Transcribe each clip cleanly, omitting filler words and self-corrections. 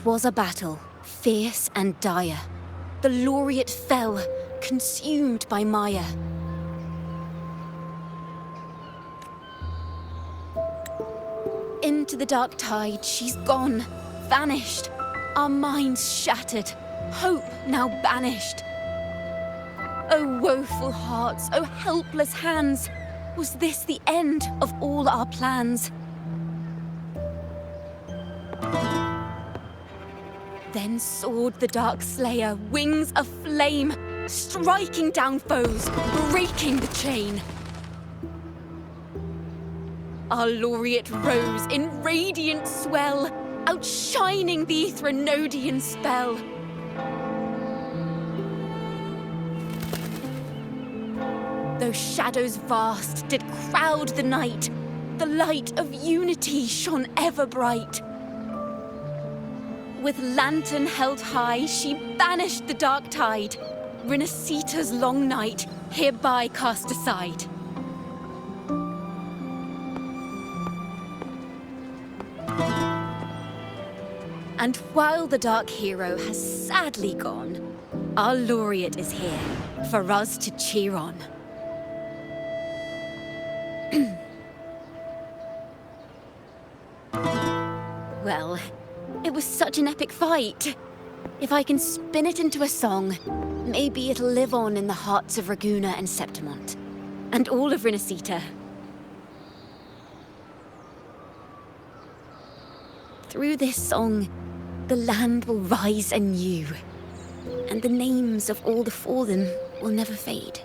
'Twas a battle, fierce and dire. The laureate fell, consumed by mire. Into the dark tide she's gone, vanished. Our minds shattered, hope now banished. O woeful hearts, O helpless hands, was this the end of all our plans? Then soared the dark slayer, wings aflame, striking down foes, breaking the chain. Our laureate rose in radiant swell, outshining the Threnodian spell. Though shadows vast did crowd the night, the light of unity shone ever bright. With lantern held high, she banished the dark tide, Renacita's long night hereby cast aside. And while the dark hero has sadly gone, our laureate is here for us to cheer on. Well, it was such an epic fight. If I can spin it into a song, maybe it'll live on in the hearts of Raguna and Septimont, and all of Renacita. Through this song, the land will rise anew, and the names of all the fallen will never fade.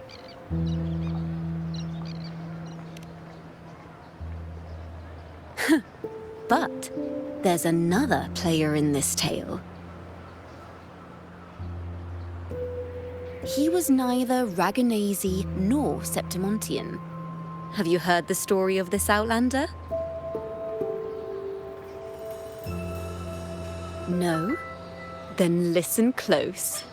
But there's another player in this tale. He was neither Raganese nor Septimontian. Have you heard the story of this outlander? No? Then listen close.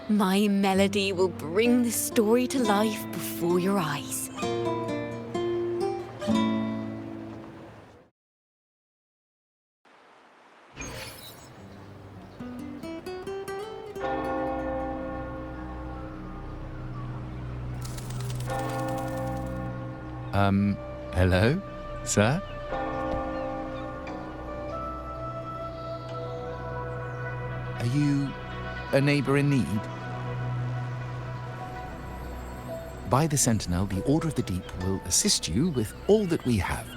My melody will bring this story to life before your eyes. Hello, sir? Are you a neighbor in need? By the Sentinel, the Order of the Deep will assist you with all that we have.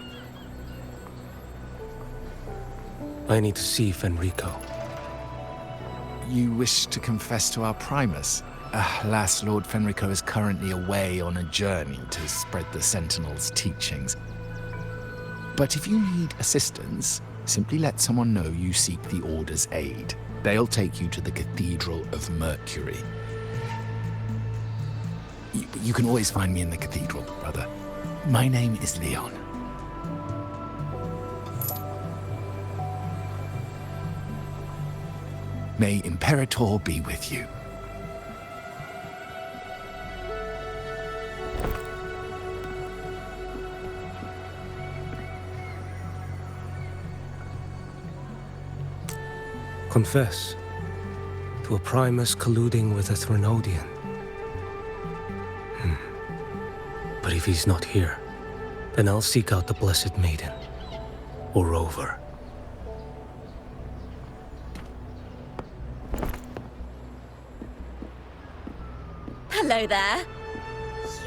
I need to see Fenrico. You wish to confess to our Primus? Alas, Lord Fenrico is currently away on a journey to spread the Sentinel's teachings. But if you need assistance, simply let someone know you seek the Order's aid. They'll take you to the Cathedral of Mercury. You can always find me in the Cathedral, brother. My name is Leon. May Imperator be with you. Confess to a Primus colluding with a Threnodian. But if he's not here, then I'll seek out the Blessed Maiden, or Rover. Hello there.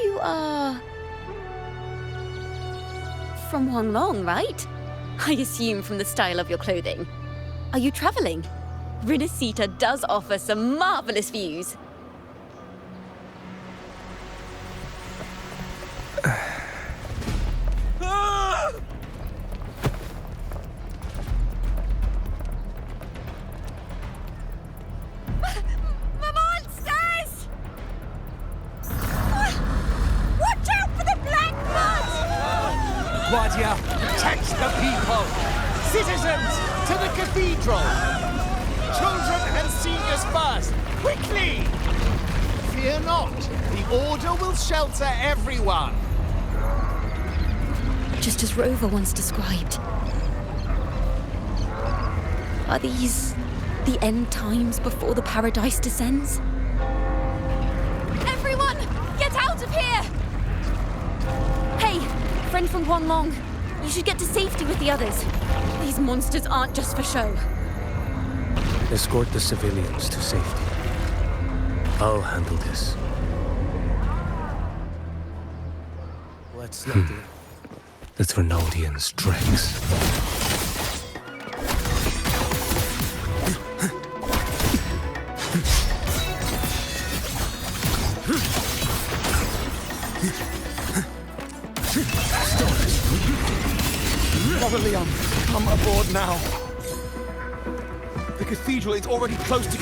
You are... from Huanglong, right? I assume from the style of your clothing. Are you traveling? Renacita does offer some marvelous views. Guardia, protect the people! Citizens, to the cathedral! Children and seniors first! Quickly! Fear not, the Order will shelter everyone! Just as Rover once described. Are these The end times before the paradise descends? Everyone! Get out of here! Hey, friend from Huanglong. You should get to safety with the others. These monsters aren't just for show. Escort the civilians to safety. I'll handle this. Let's not do the Thrunodians' dregs. Brother Leon, come aboard now. The cathedral is already close to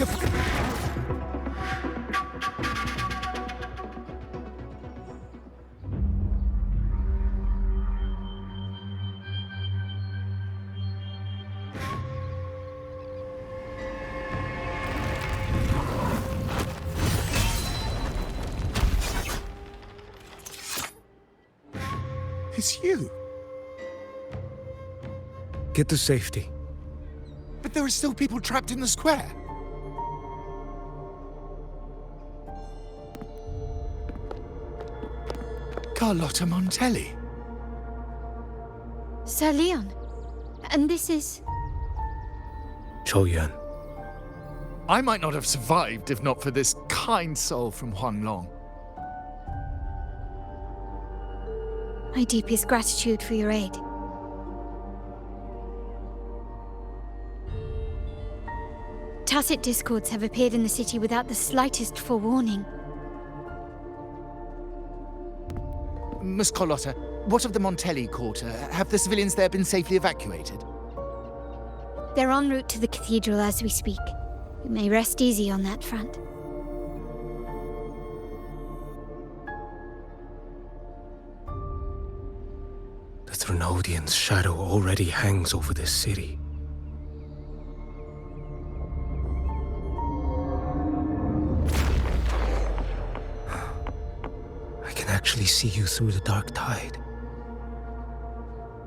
It's you. Get to safety. But there are still people trapped in the square. Carlotta Montelli. Sir Leon. And this is... Choyan. I might not have survived if not for this kind soul from Huanglong. My deepest gratitude for your aid. Tacit discords have appeared in the city without the slightest forewarning. Miss Carlotta, what of the Montelli quarter? Have the civilians there been safely evacuated? They're en route to the cathedral as we speak. You may rest easy on that front. The Thrunodians' shadow already hangs over this city. I can actually see you through the dark tide.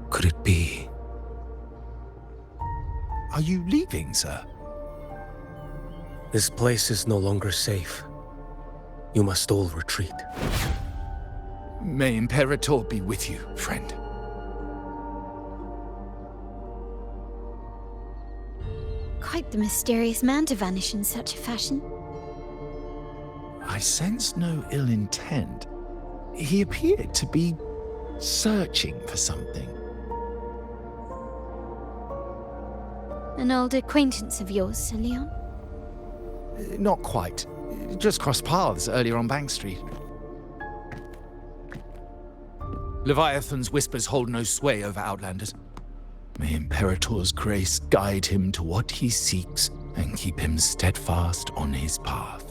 Could it be? Are you leaving, sir? This place is no longer safe. You must all retreat. May Imperator be with you, friend. Quite the mysterious man to vanish in such a fashion. I sense no ill intent. He appeared to be searching for something. An old acquaintance of yours, Sir Leon? Not quite. Just crossed paths earlier on Bank Street. Leviathan's whispers hold no sway over Outlanders. May Imperator's grace guide him to what he seeks and keep him steadfast on his path.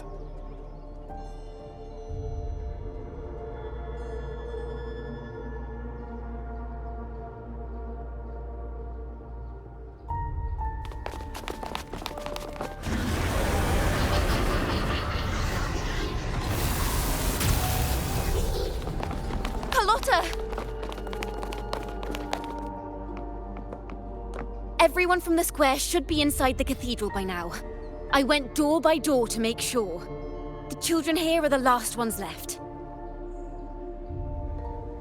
Everyone from the square should be inside the cathedral by now. I went door by door to make sure. The children here are the last ones left.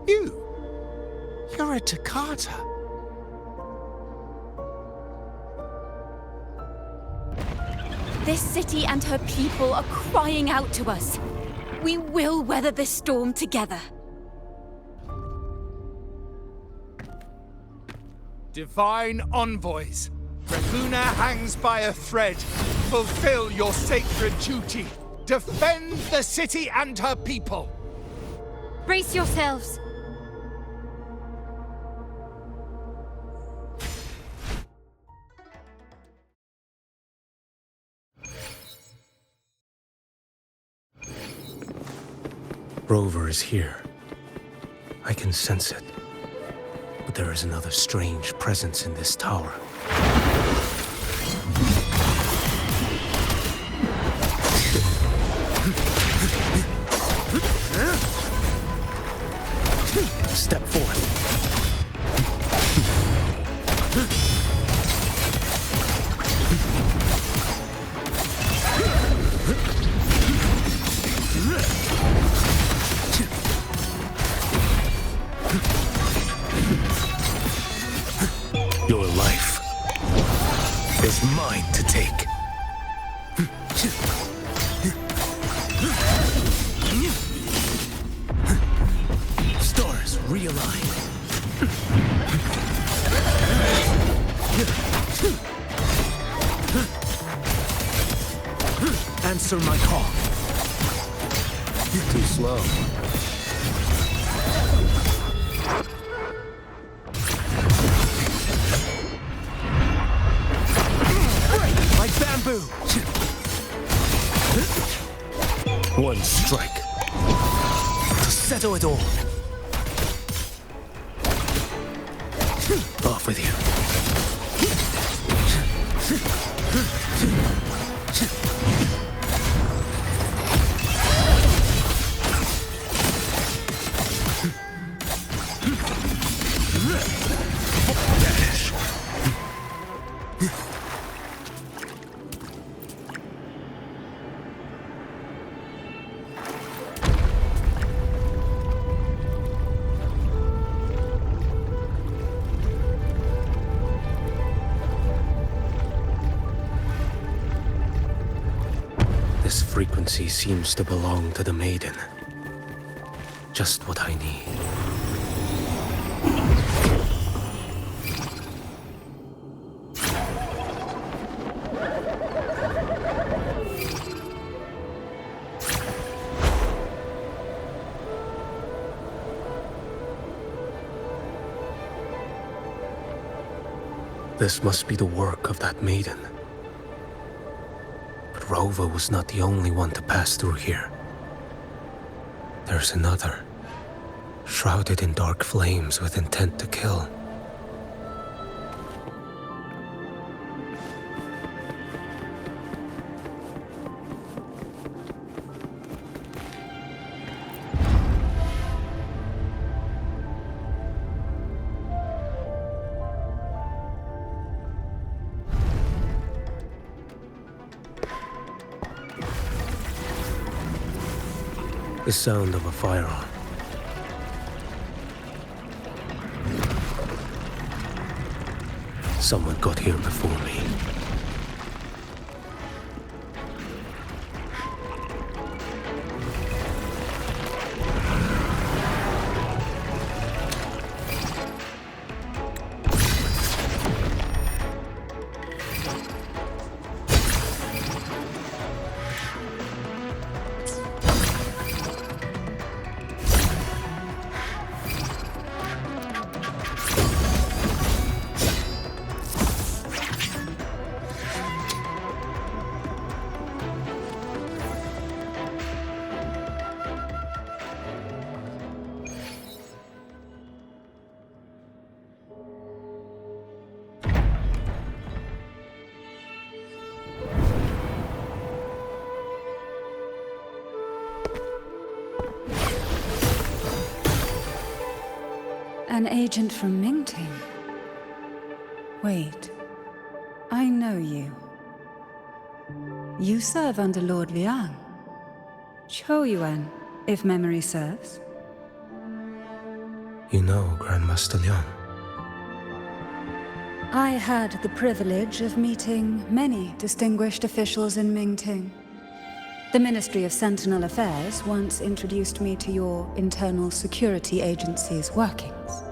You're a Toccata. This city and her people are crying out to us. We will weather this storm together. Divine envoys, Raguna hangs by a thread. Fulfill your sacred duty. Defend the city and her people. Brace yourselves! Rover is here. I can sense it. But there is another strange presence in this tower. Step forward. Mine to take. Stars realign. Answer my call. Too slow. Like bamboo. One strike to settle it all. Off with you. Dash. This frequency seems to belong to the maiden. Just what I need. This must be the work of that maiden. But Rova was not the only one to pass through here. There's another, shrouded in dark flames with intent to kill. The sound of a firearm. Someone got here before me. An agent from Mingting? Wait, I know you. You serve under Lord Liang. Choyuan, if memory serves. You know Grandmaster Liang. I had the privilege of meeting many distinguished officials in Mingting. The Ministry of Sentinel Affairs once introduced me to your internal security agency's workings.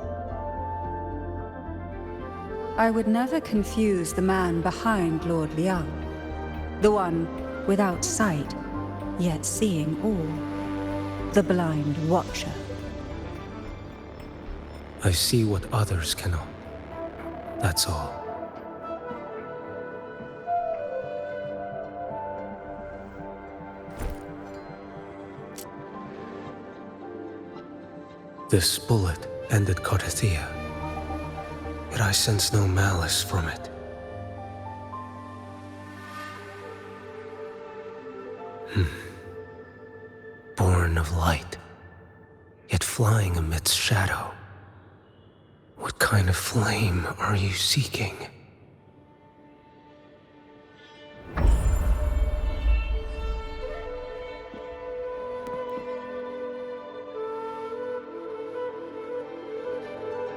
I would never confuse the man behind Lord Liang, the one without sight, yet seeing all, the blind watcher. I see what others cannot. That's all. This bullet ended Carthia, yet I sense no malice from it. Born of light, yet flying amidst shadow. What kind of flame are you seeking?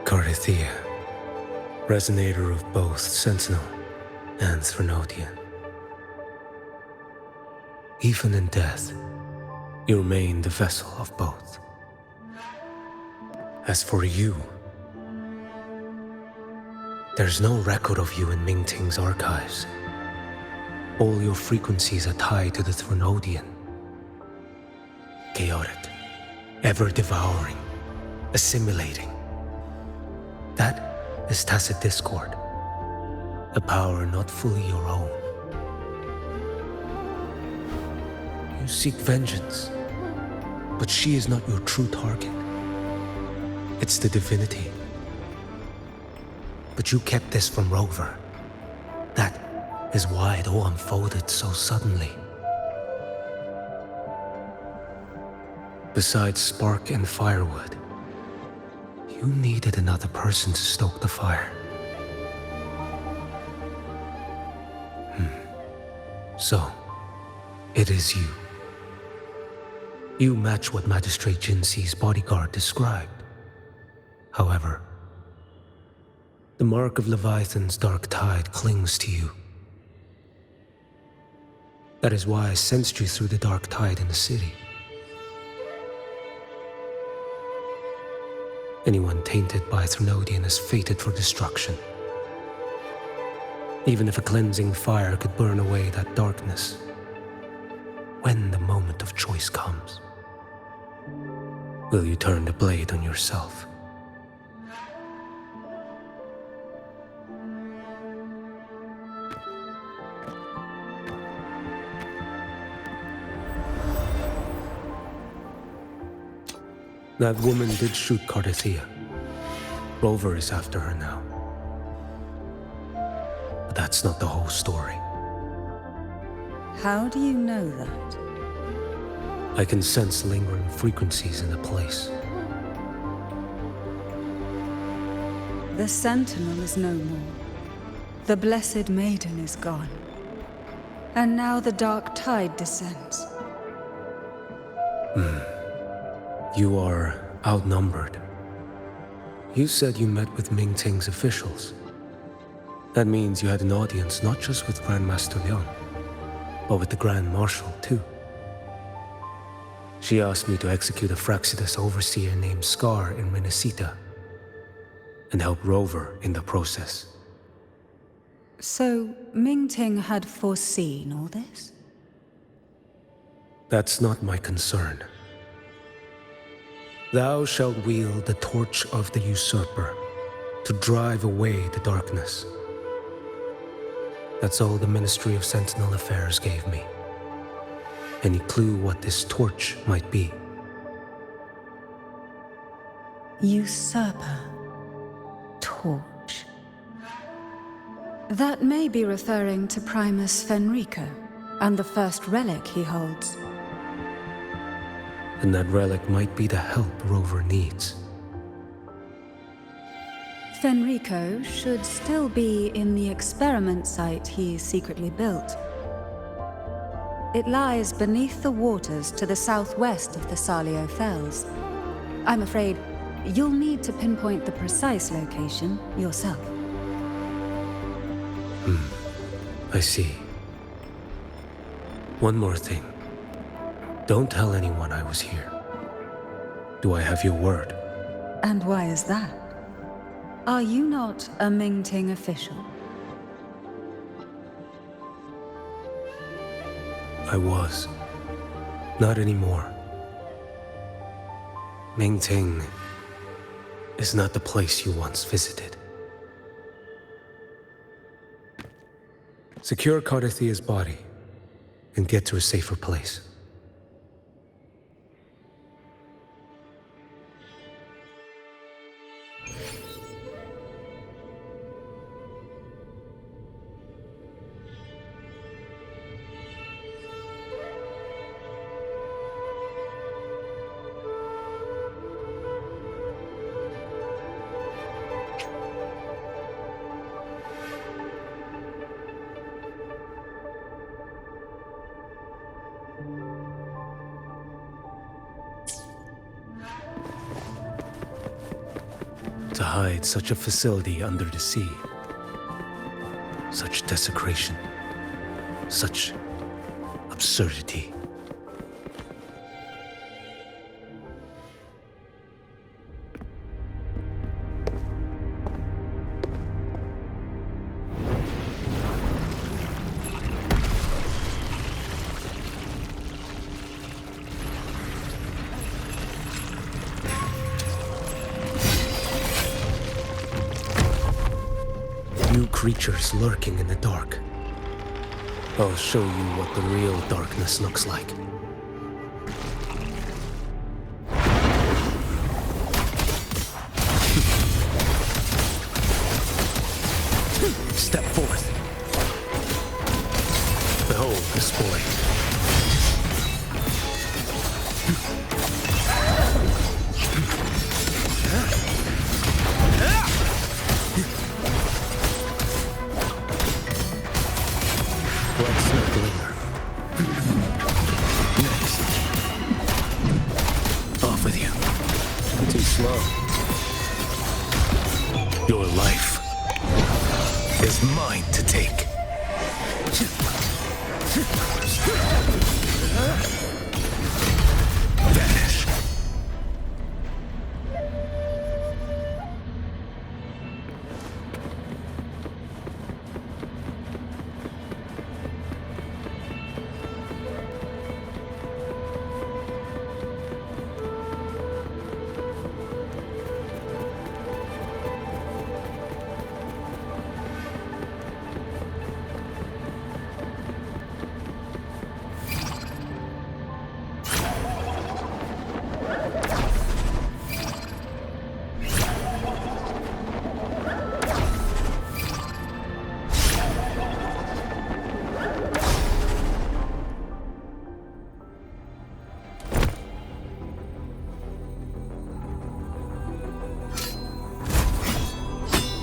Carthia, resonator of both Sentinel and Threnodian. Even in death, you remain the vessel of both. As for you, there's no record of you in Mingting's archives. All your frequencies are tied to the Threnodian. Chaotic, ever-devouring, assimilating. That is tacit discord, a power not fully your own. You seek vengeance, but she is not your true target. It's the divinity. But you kept this from Rover. That is why it all unfolded so suddenly. Besides spark and firewood, you needed another person to stoke the fire. So, it is you. You match what Magistrate Jinxi's bodyguard described. However, the mark of Leviathan's dark tide clings to you. That is why I sensed you through the dark tide in the city. Anyone tainted by Threnodian is fated for destruction. Even if a cleansing fire could burn away that darkness, when the moment of choice comes, will you turn the blade on yourself? That woman did shoot Cardathia. Rover is after her now. But that's not the whole story. How do you know that? I can sense lingering frequencies in the place. The Sentinel is no more. The Blessed Maiden is gone. And now the dark tide descends. You are outnumbered. You said you met with Mingting's officials. That means you had an audience not just with Grandmaster Liang, but with the Grand Marshal too. She asked me to execute a Fraxidus overseer named Scar in Minnesota, and help Rover in the process. So, Mingting had foreseen all this? That's not my concern. Thou shalt wield the torch of the usurper to drive away the darkness. That's all the Ministry of Sentinel Affairs gave me. Any clue what this torch might be? Usurper. Torch. That may be referring to Primus Fenrico and the first relic he holds. And that relic might be the help Rover needs. Fenrico should still be in the experiment site he secretly built. It lies beneath the waters to the southwest of the Salio Fells. I'm afraid you'll need to pinpoint the precise location yourself. I see. One more thing. Don't tell anyone I was here. Do I have your word? And why is that? Are you not a Mingting official? I was. Not anymore. Mingting is not the place you once visited. Secure Cardathia's body and get to a safer place. To hide such a facility under the sea. Such desecration. Such absurdity. You creatures lurking in the dark. I'll show you what the real darkness looks like. Step forth. Behold the spoil. Let's not linger. Next. Off with you. Too slow. Your life is mine to take. Vanish.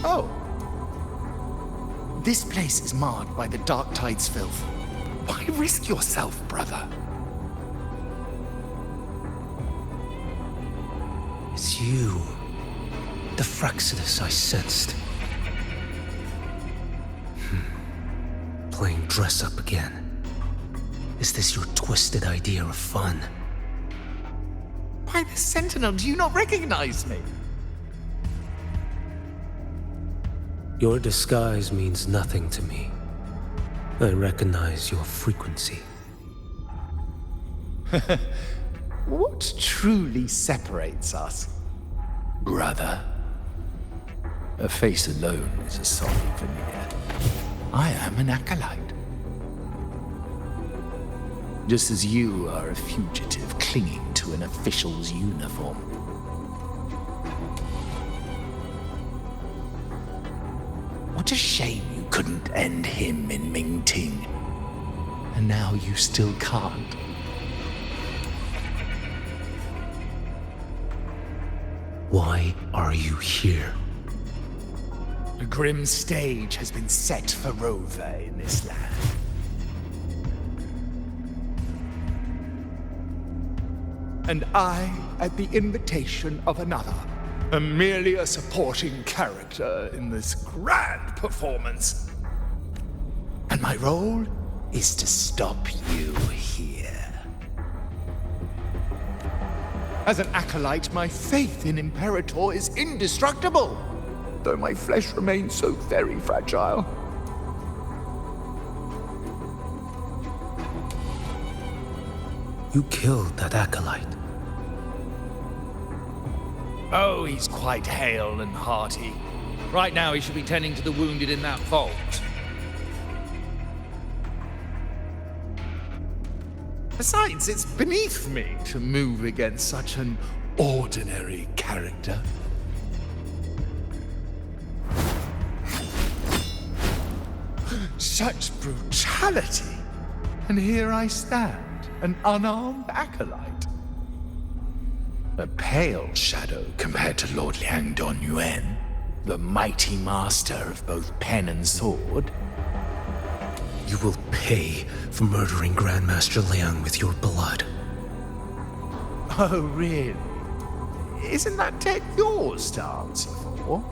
Oh. This place is marred by the Dark Tide's filth. Why risk yourself, brother? It's you. The Fraxidus I sensed. Playing dress up again. Is this your twisted idea of fun? By the Sentinel, do you not recognize me? Your disguise means nothing to me. I recognize your frequency. What truly separates us, brother? A face alone is a solid veneer. I am an acolyte. Just as you are a fugitive clinging to an official's uniform. What a shame you couldn't end him in Mingting. And now you still can't. Why are you here? A grim stage has been set for Rover in this land. And I, at the invitation of another, am merely a supporting character in this grand performance. And my role is to stop you here. As an acolyte, my faith in Imperator is indestructible, though my flesh remains so very fragile. You killed that acolyte. Oh, he's quite hale and hearty. Right now he should be tending to the wounded in that vault. Besides, it's beneath me to move against such an ordinary character. Such brutality! And here I stand, an unarmed acolyte. A pale shadow compared to Lord Liang Don Yuan, the mighty master of both pen and sword. You will pay for murdering Grandmaster Liang with your blood. Oh, really? Isn't that tech yours to answer for?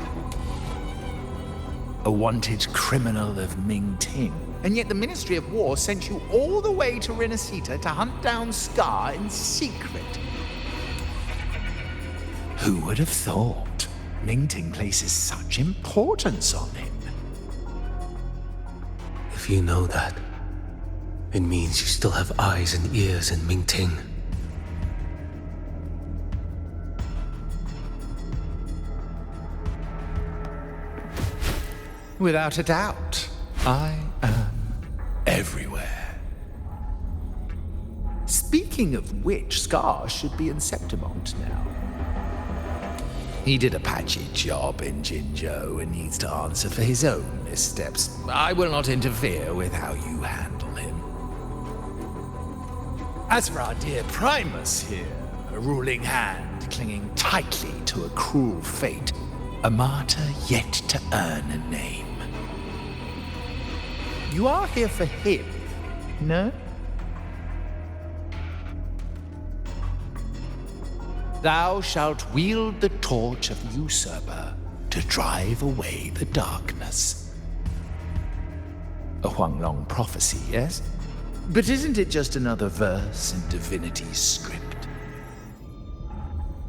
a wanted criminal of Ming-Ting. And yet the Ministry of War sent you all the way to Renacita to hunt down Scar in secret. Who would have thought? Ming-Ting places such importance on him. If you know that, it means you still have eyes and ears in Ming-Ting. Without a doubt, I am everywhere. Speaking of which, Scar should be in Septimont now. He did a patchy job in Jinzhou and needs to answer for his own missteps. I will not interfere with how you handle him. As for our dear Primus here, a ruling hand clinging tightly to a cruel fate, a martyr yet to earn a name. You are here for him, no? Thou shalt wield the torch of usurper to drive away the darkness. A Huanglong prophecy, yes? But isn't it just another verse in divinity's script?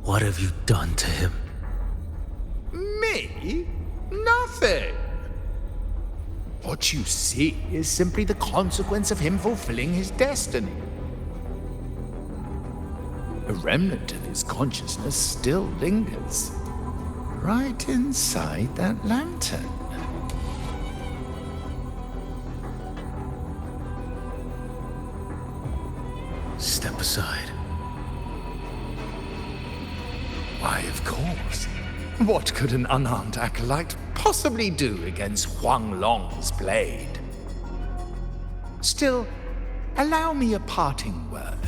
What have you done to him? Me? Nothing. What you see is simply the consequence of him fulfilling his destiny. A remnant of his consciousness still lingers, right inside that lantern. Step aside. Why, of course. What could an unarmed acolyte possibly do against Huanglong's blade? Still, allow me a parting word.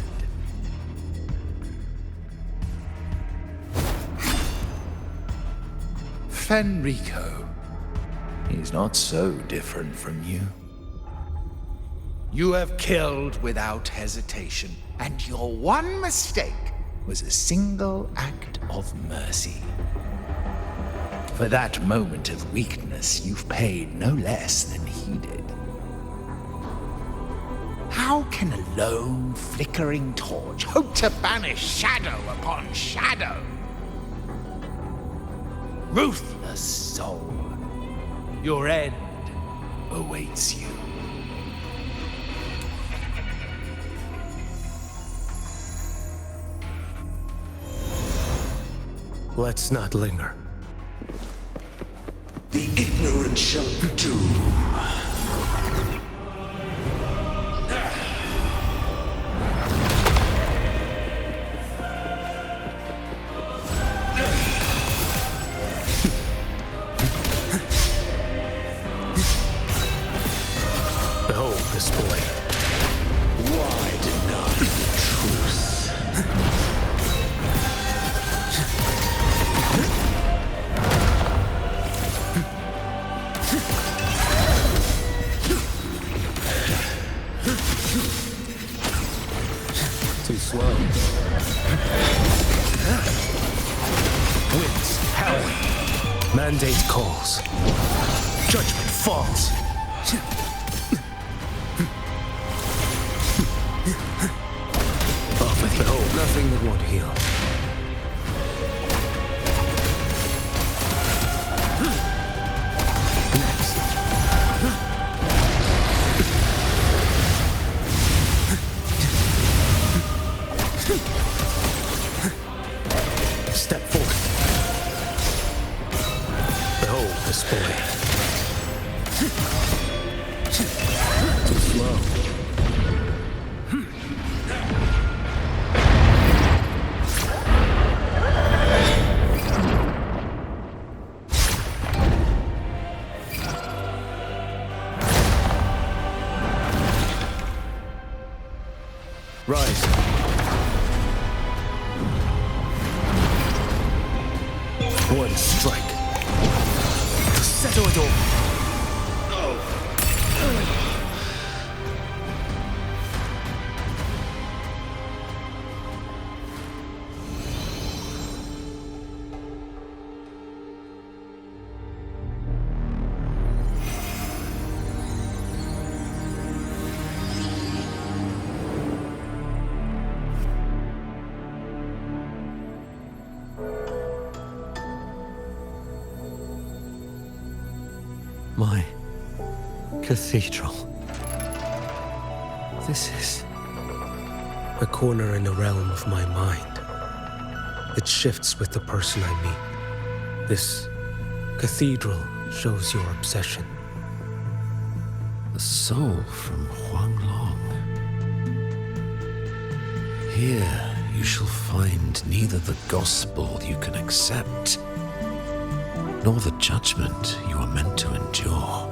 Fenrico, he's not so different from you. You have killed without hesitation, and your one mistake was a single act of mercy. For that moment of weakness, you've paid no less than he did. How can a lone, flickering torch hope to banish shadow upon shadow? Ruthless soul, your end awaits you. Let's not linger. The ignorant shall do. Behold this boy. Why deny the truth? Too slow. Winds howling. Mandate calls. Judgment falls. Off with behold, nothing that won't heal. Step forth. Behold this boy. Too slow. Rise. One strike. Settle it all. cathedral. This is a corner in the realm of my mind. It shifts with the person I meet. This cathedral shows your obsession. The soul from Huanglong. Here you shall find neither the gospel you can accept, nor the judgment you are meant to endure.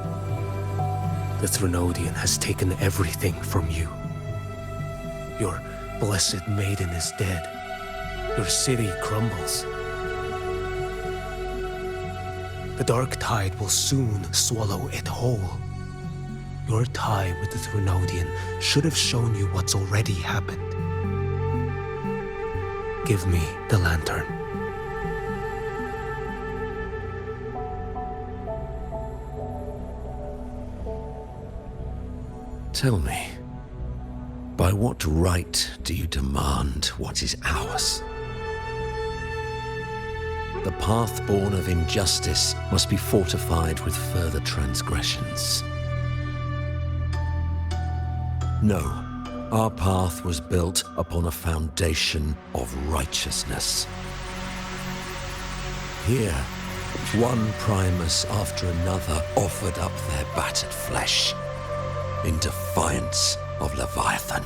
The Threnodian has taken everything from you. Your blessed maiden is dead. Your city crumbles. The dark tide will soon swallow it whole. Your tie with the Threnodian should have shown you what's already happened. Give me the lantern. Tell me, by what right do you demand what is ours? The path born of injustice must be fortified with further transgressions. No, our path was built upon a foundation of righteousness. Here, one Primus after another offered up their battered flesh in defiance of Leviathan.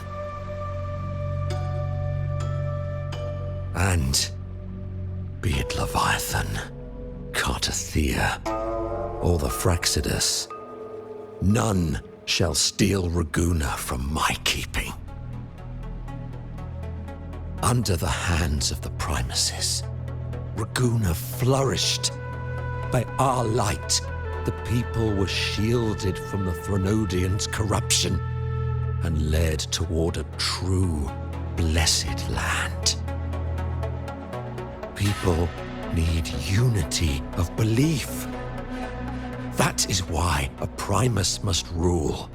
And be it Leviathan, Cartathea, or the Fraxidus, none shall steal Raguna from my keeping. Under the hands of the Primuses, Raguna flourished. By our light, the people were shielded from the Threnodians' corruption and led toward a true, blessed land. People need unity of belief. That is why a Primus must rule.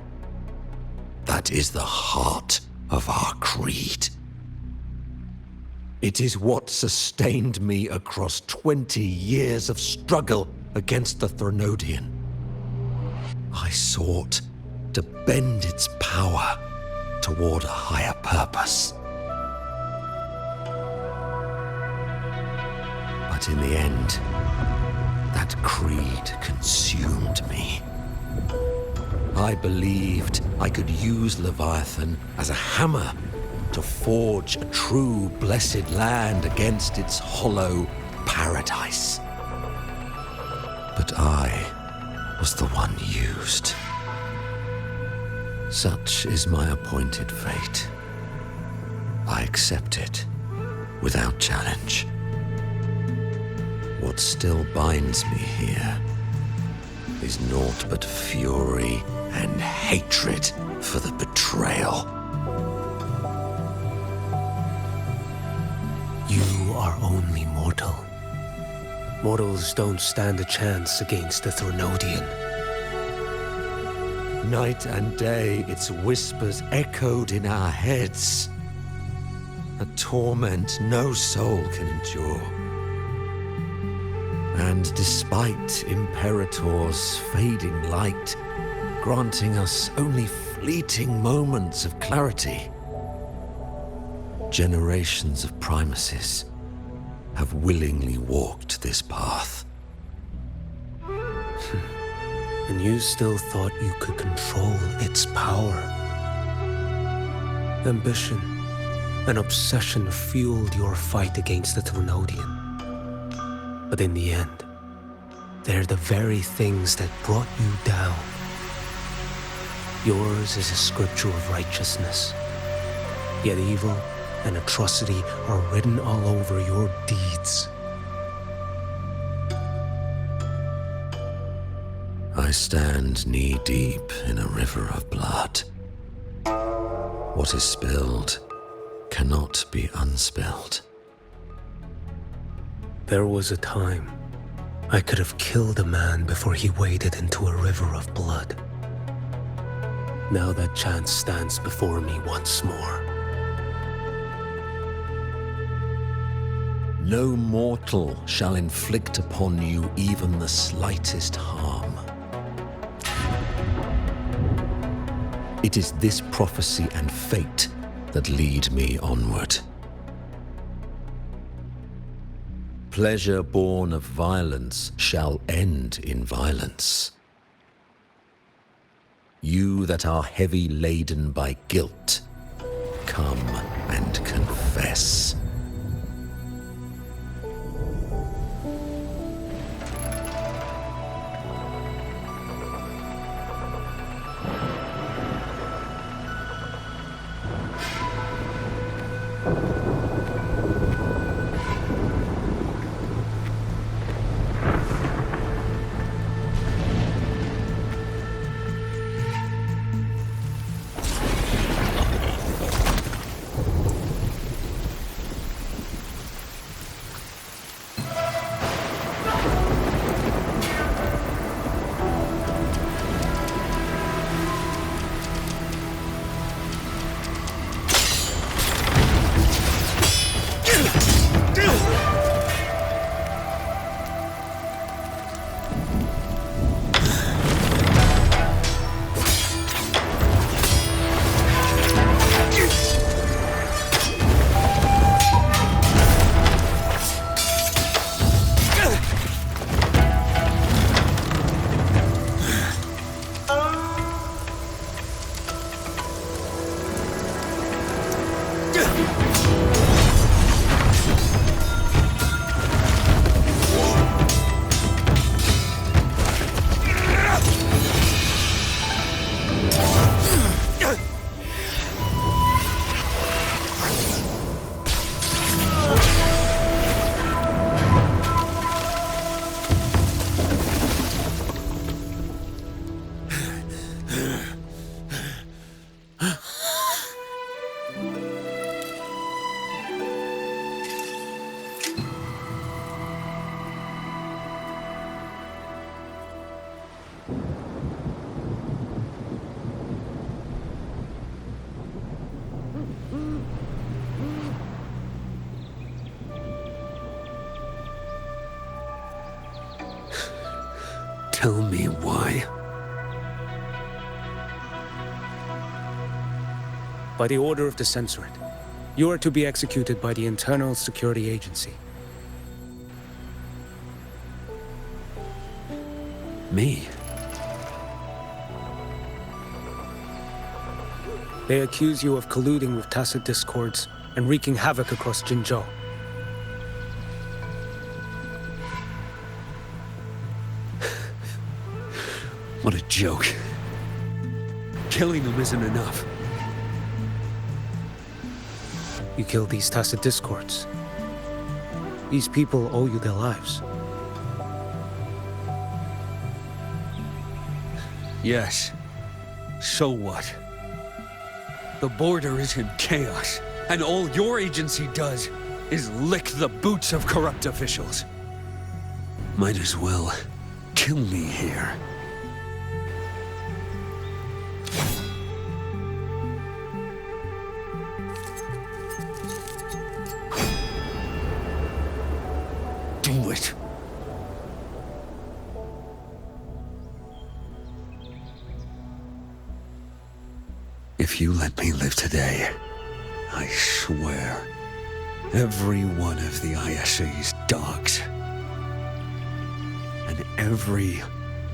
That is the heart of our creed. It is what sustained me across 20 years of struggle against the Threnodian. I sought to bend its power toward a higher purpose. But in the end, that creed consumed me. I believed I could use Leviathan as a hammer to forge a true blessed land against its hollow paradise. But I was the one used. Such is my appointed fate. I accept it without challenge. What still binds me here is naught but fury and hatred for the betrayal. You are only mortal. Mortals don't stand a chance against the Threnodian. Night and day, its whispers echoed in our heads. A torment no soul can endure. And despite Imperator's fading light, granting us only fleeting moments of clarity, generations of Primuses have willingly walked this path. And you still thought you could control its power. Ambition and obsession fueled your fight against the Threnodian. But in the end, they're the very things that brought you down. Yours is a scripture of righteousness, yet evil and atrocity are written all over your deeds. I stand knee-deep in a river of blood. What is spilled cannot be unspilled. There was a time I could have killed a man before he waded into a river of blood. Now that chance stands before me once more. No mortal shall inflict upon you even the slightest harm. It is this prophecy and fate that lead me onward. Pleasure born of violence shall end in violence. You that are heavy laden by guilt, come and confess. Tell me why. By the order of the Censorate, you are to be executed by the Internal Security Agency. Me? They accuse you of colluding with tacit discords and wreaking havoc across Jinzhou. What a joke. Killing them isn't enough. You killed these tacit discords. These people owe you their lives. Yes. So what? The border is in chaos, and all your agency does is lick the boots of corrupt officials. Might as well kill me here. Do it. If you let me live today, I swear, every one of the ISA's dogs, and every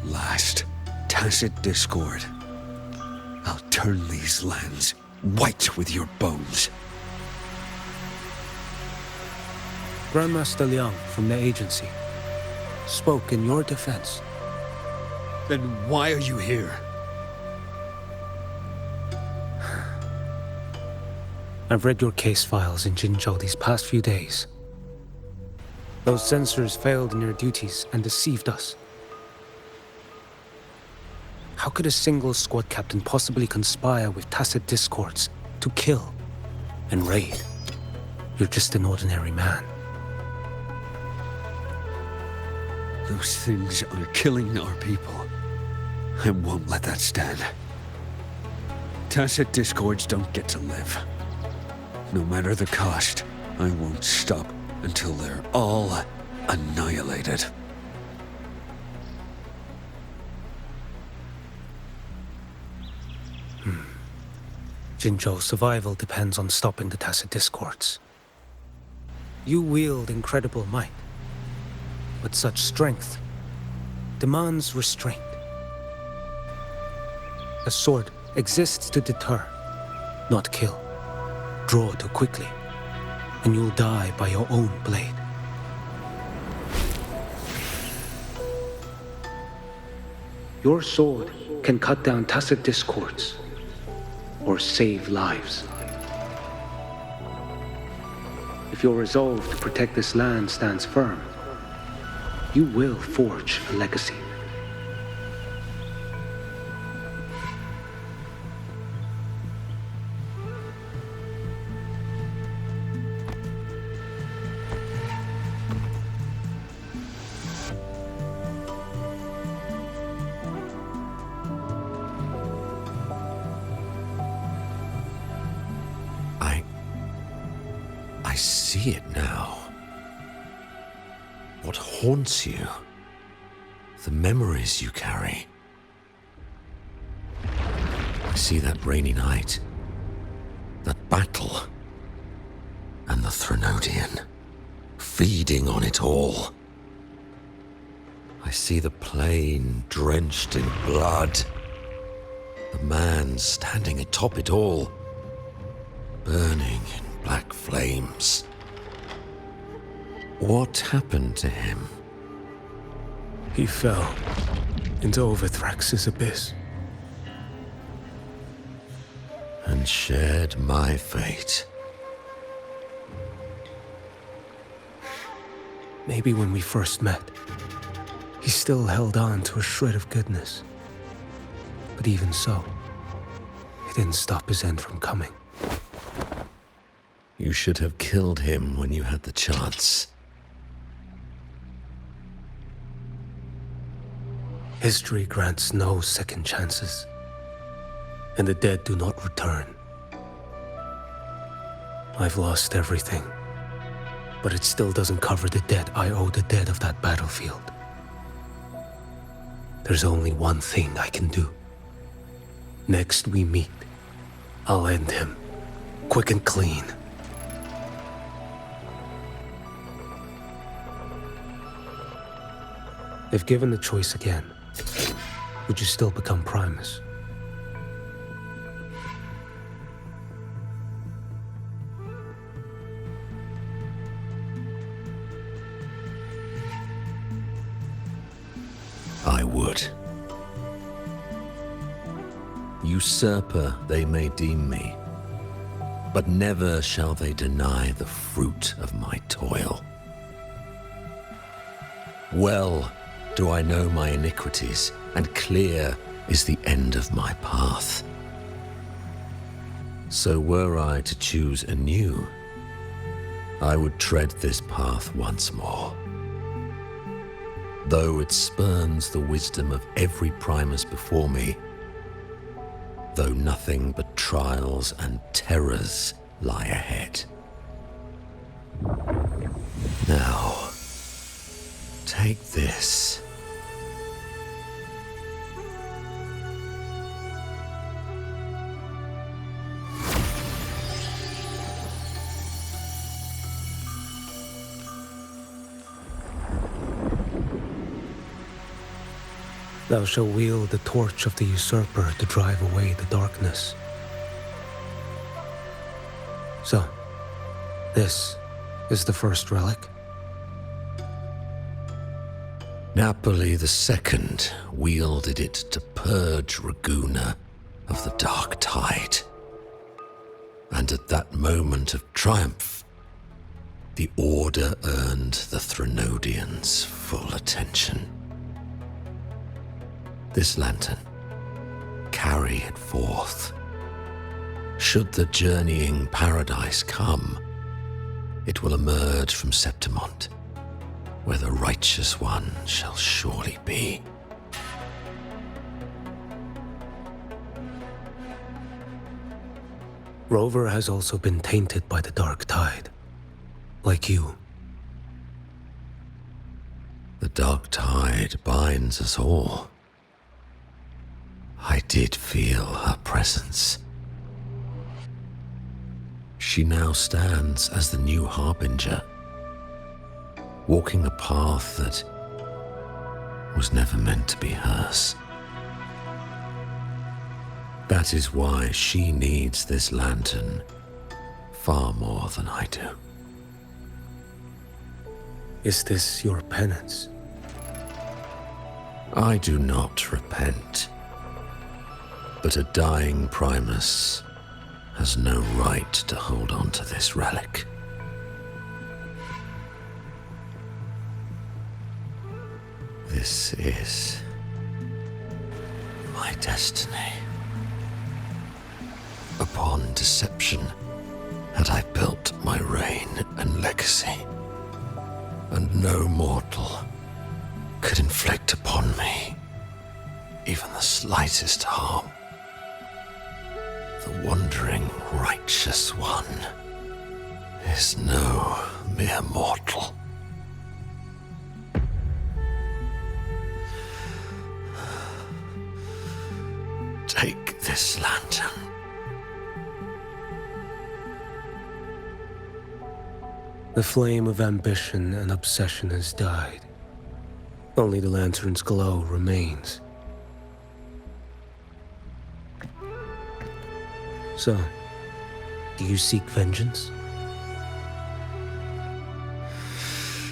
last tacit discord, I'll turn these lands white with your bones. Grandmaster Liang from the agency spoke in your defense. Then why are you here? I've read your case files in Jinzhou these past few days. Those censors failed in their duties and deceived us. How could a single squad captain possibly conspire with tacit discords to kill and raid? You're just an ordinary man. Those things are killing our people. I won't let that stand. Tacit discords don't get to live. No matter the cost, I won't stop until they're all annihilated. Jinzhou's survival depends on stopping the tacit discords. You wield incredible might, but such strength demands restraint. A sword exists to deter, not kill. Draw too quickly, and you'll die by your own blade. Your sword can cut down tacit discords, or save lives. If your resolve to protect this land stands firm, you will forge a legacy. I see it now. What haunts you? The memories you carry. I see that rainy night, that battle, and the Threnodian, feeding on it all. I see the plain drenched in blood, the man standing atop it all, burning in black flames. What happened to him? He fell into Overthrax's abyss. And shared my fate. Maybe when we first met, he still held on to a shred of goodness. But even so, it didn't stop his end from coming. You should have killed him when you had the chance. History grants no second chances, and the dead do not return. I've lost everything, but it still doesn't cover the debt I owe the dead of that battlefield. There's only one thing I can do. Next we meet, I'll end him, quick and clean. If given the choice again, would you still become Primus? I would. Usurper they may deem me, but never shall they deny the fruit of my toil. Well do I know my iniquities, and clear is the end of my path. So were I to choose anew, I would tread this path once more. Though it spurns the wisdom of every Primus before me, though nothing but trials and terrors lie ahead. Now, take this. Thou shalt wield the torch of the usurper to drive away the darkness. So, this is the first relic? Napoli II wielded it to purge Raguna of the dark tide. And at that moment of triumph, the Order earned the Threnodians' full attention. This lantern, carry it forth. Should the journeying paradise come, it will emerge from Septimont, where the righteous one shall surely be. Rover has also been tainted by the dark tide, like you. The dark tide binds us all. I did feel her presence. She now stands as the new harbinger, walking a path that was never meant to be hers. That is why she needs this lantern far more than I do. Is this your penance? I do not repent, but a dying Primus has no right to hold on to this relic. This is my destiny. Upon deception had I built my reign and legacy, and no mortal could inflict upon me even the slightest harm. The wandering righteous one is no mere mortal. Take this lantern. The flame of ambition and obsession has died. Only the lantern's glow remains. So, do you seek vengeance?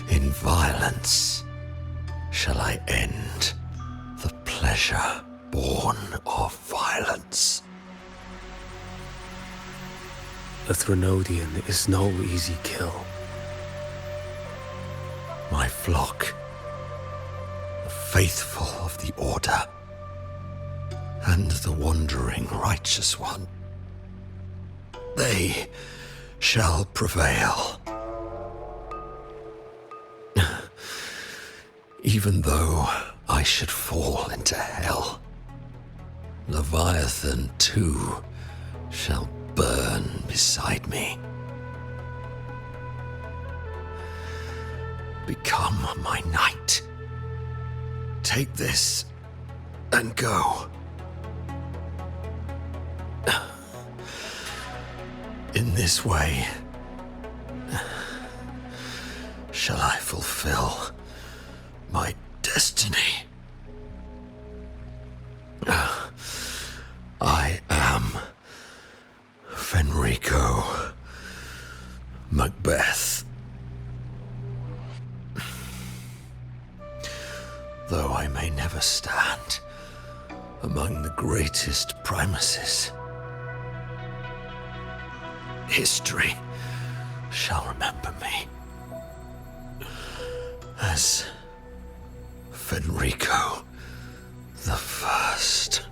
In violence shall I end the pleasure born of violence. A Threnodian is no easy kill. My flock, the faithful of the Order, and the wandering righteous one, they shall prevail. Even though I should fall into hell, Leviathan too shall burn beside me. Become my knight. Take this and go. In this way, shall I fulfill my destiny. I am Fenrico Macbeth. Though I may never stand among the greatest Primuses, history shall remember me as Fenrico the First.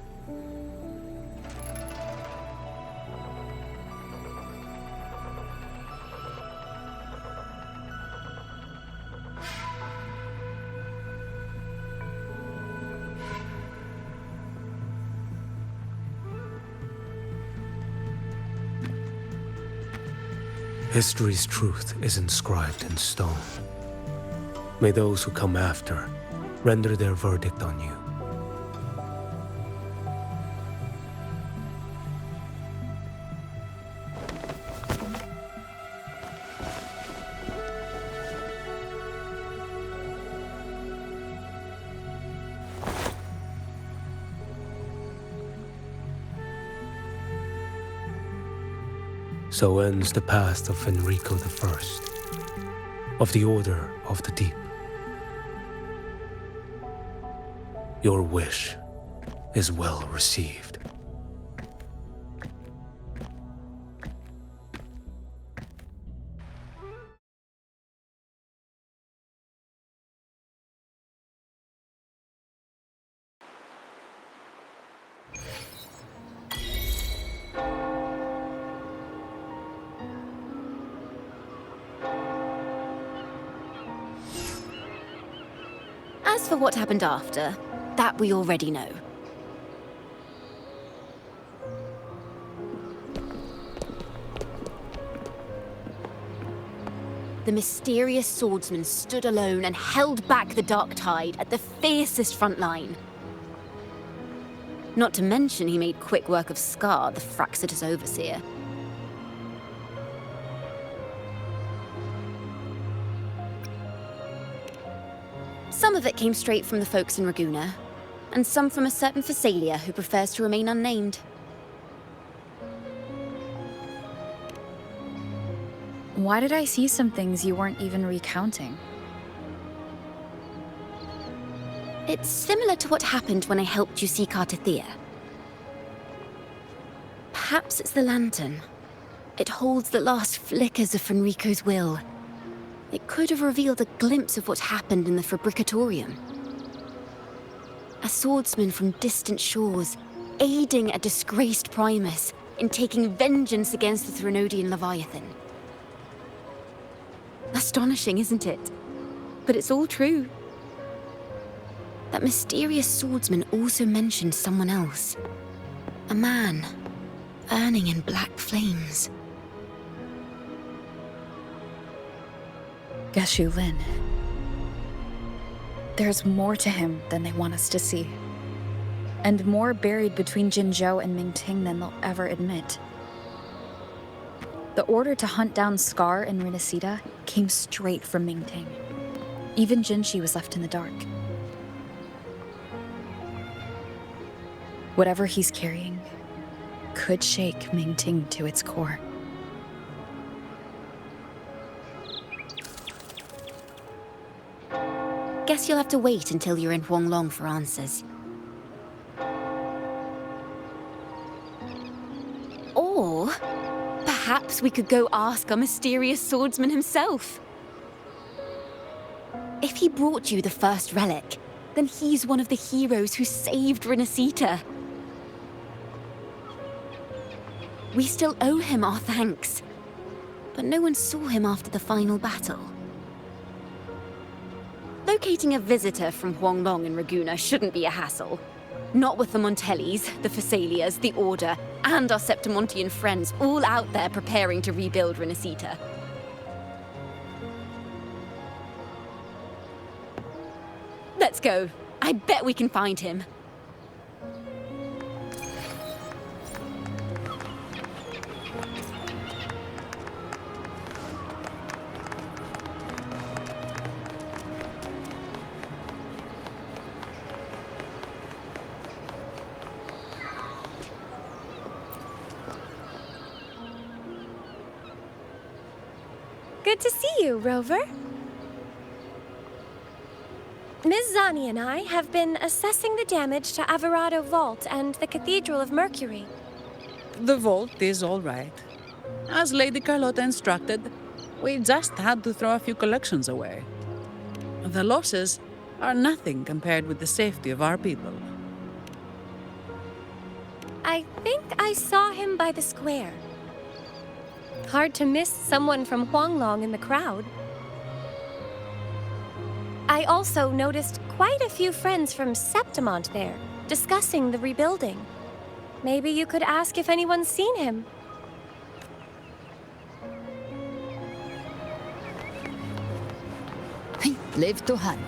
History's truth is inscribed in stone. May those who come after render their verdict on you. So ends the path of Fenrico I, of the Order of the Deep. Your wish is well received. As for what happened after, that we already know. The mysterious swordsman stood alone and held back the dark tide at the fiercest front line. Not to mention he made quick work of Scar, the Fraxitous overseer. Some of it came straight from the folks in Raguna, and some from a certain Phasalia who prefers to remain unnamed. Why did I see some things you weren't even recounting? It's similar to what happened when I helped you seek Artethea. Perhaps it's the lantern. It holds the last flickers of Fenrico's will. It could have revealed a glimpse of what happened in the Fabricatorium. A swordsman from distant shores, aiding a disgraced Primus in taking vengeance against the Threnodian Leviathan. Astonishing, isn't it? But it's all true. That mysterious swordsman also mentioned someone else. A man, burning in black flames. Geshu Lin. There's more to him than they want us to see. And more buried between Jinzhou and Mingting than they'll ever admit. The order to hunt down Scar and Renacita came straight from Mingting. Even Jinshi was left in the dark. Whatever he's carrying could shake Mingting to its core. Guess you'll have to wait until you're in Huanglong for answers. Or perhaps we could go ask our mysterious swordsman himself. If he brought you the first relic, then he's one of the heroes who saved Renacita. We still owe him our thanks, but no one saw him after the final battle. Locating a visitor from Huanglong and Raguna shouldn't be a hassle. Not with the Montellis, the Phassalias, the Order, and our Septimontian friends all out there preparing to rebuild Renacita. Let's go. I bet we can find him. Good to see you, Rover. Ms. Zani and I have been assessing the damage to Averado Vault and the Cathedral of Mercury. The vault is all right. As Lady Carlotta instructed, we just had to throw a few collections away. The losses are nothing compared with the safety of our people. I think I saw him by the square. Hard to miss someone from Huanglong in the crowd. I also noticed quite a few friends from Septimont there, discussing the rebuilding. Maybe you could ask if anyone's seen him. Live to hunt.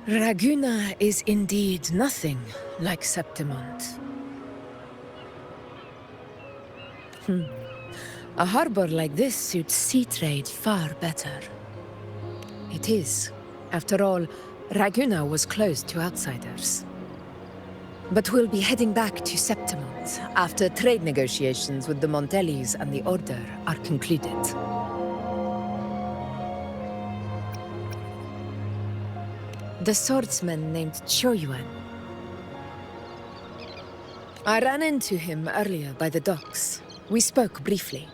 Raguna is indeed nothing like Septimont. A harbor like this suits sea trade far better. It is. After all, Raguna was closed to outsiders. But we'll be heading back to Septimont after trade negotiations with the Montellis and the Order are concluded. The swordsman named Choyuan. I ran into him earlier by the docks. We spoke briefly.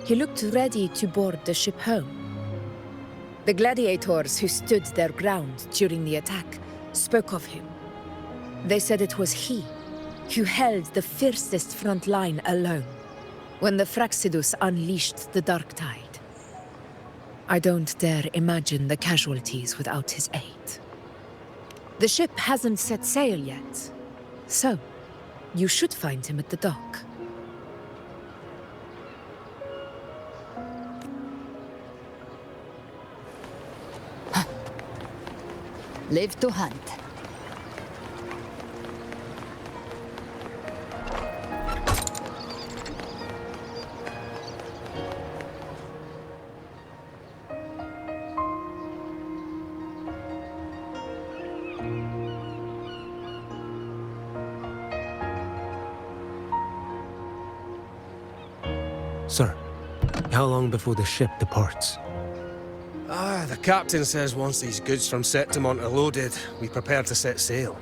He looked ready to board the ship home. The gladiators who stood their ground during the attack spoke of him. They said it was he who held the fiercest front line alone when the Fraxidus unleashed the Dark Tide. I don't dare imagine the casualties without his aid. The ship hasn't set sail yet, so you should find him at the dock. Live to hunt. Sir, how long before the ship departs? The captain says once these goods from Septimont are loaded, we prepare to set sail.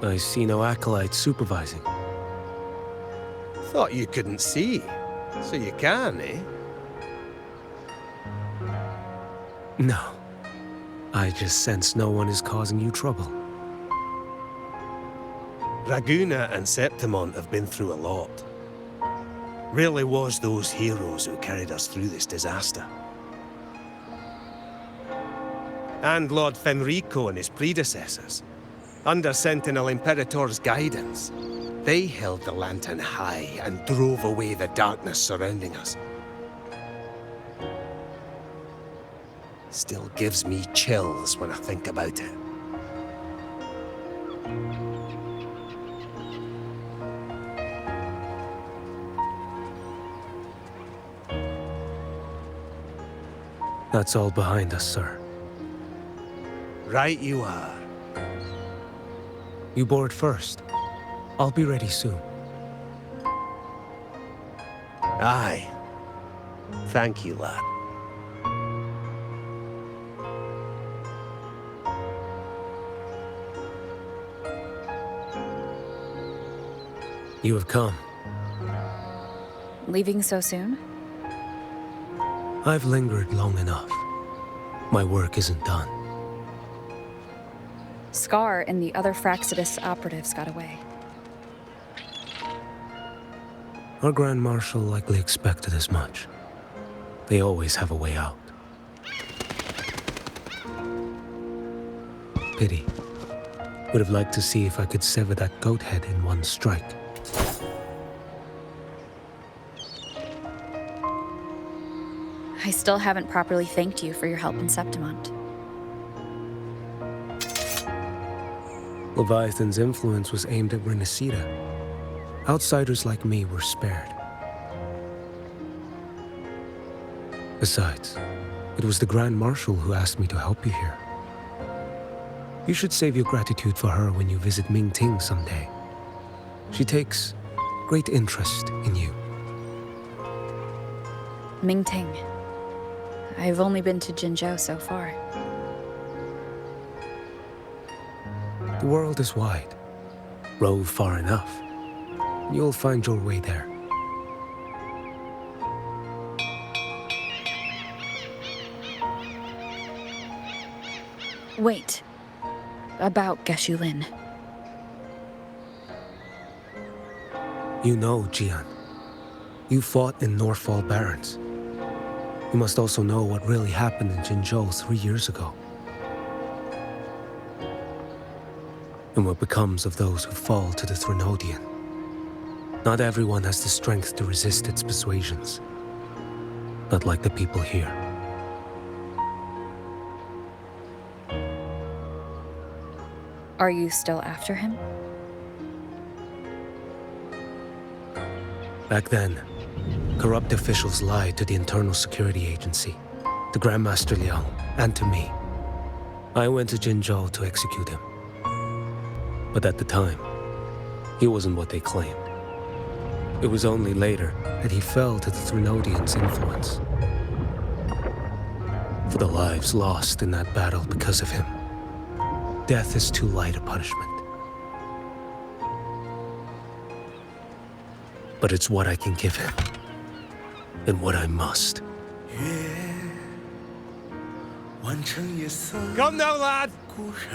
I see no acolytes supervising. Thought you couldn't see. So you can, eh? No. I just sense no one is causing you trouble. Raguna and Septimont have been through a lot. Really was those heroes who carried us through this disaster. And Lord Fenrico and his predecessors. Under Sentinel Imperator's guidance, they held the lantern high and drove away the darkness surrounding us. Still gives me chills when I think about it. That's all behind us, sir. Right you are. You board first. I'll be ready soon. Aye. Thank you, lad. You have come. Leaving so soon? I've lingered long enough. My work isn't done. Scar and the other Fraxidus operatives got away. Our Grand Marshal likely expected as much. They always have a way out. Pity. Would have liked to see if I could sever that goat head in one strike. I still haven't properly thanked you for your help in Septimont. Leviathan's influence was aimed at Renacida. Outsiders like me were spared. Besides, it was the Grand Marshal who asked me to help you here. You should save your gratitude for her when you visit Mingting someday. She takes great interest in you. Mingting. I've only been to Jinzhou so far. The world is wide. Rove far enough. You'll find your way there. Wait. About Geshulin. You know, Jian. You fought in Northfall Barrens. You must also know what really happened in Jinzhou 3 years ago. And what becomes of those who fall to the Threnodian. Not everyone has the strength to resist its persuasions. Not like the people here. Are you still after him? Back then, corrupt officials lied to the Internal Security Agency, to Grandmaster Liang, and to me. I went to Jinzhou to execute him. But at the time, he wasn't what they claimed. It was only later that he fell to the Threnodians' influence. For the lives lost in that battle because of him, death is too light a punishment. But it's what I can give him, and what I must. Come now, lad!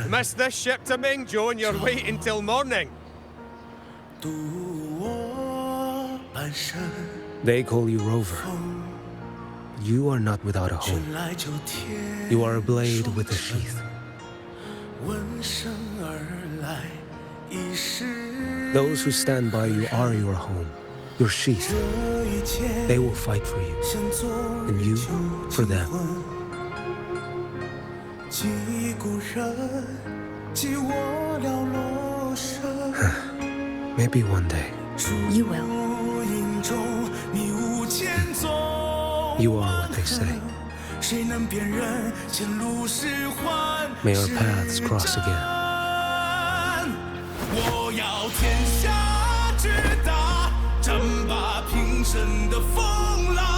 Miss this ship to Mingzhou and you're waiting till morning. They call you Rover. You are not without a home. You are a blade with a sheath. Those who stand by you are your home, your sheath. They will fight for you, and you for them. Maybe one day. You will. You are what they say. May our paths cross again. 我要天下之大，争霸平生的风浪。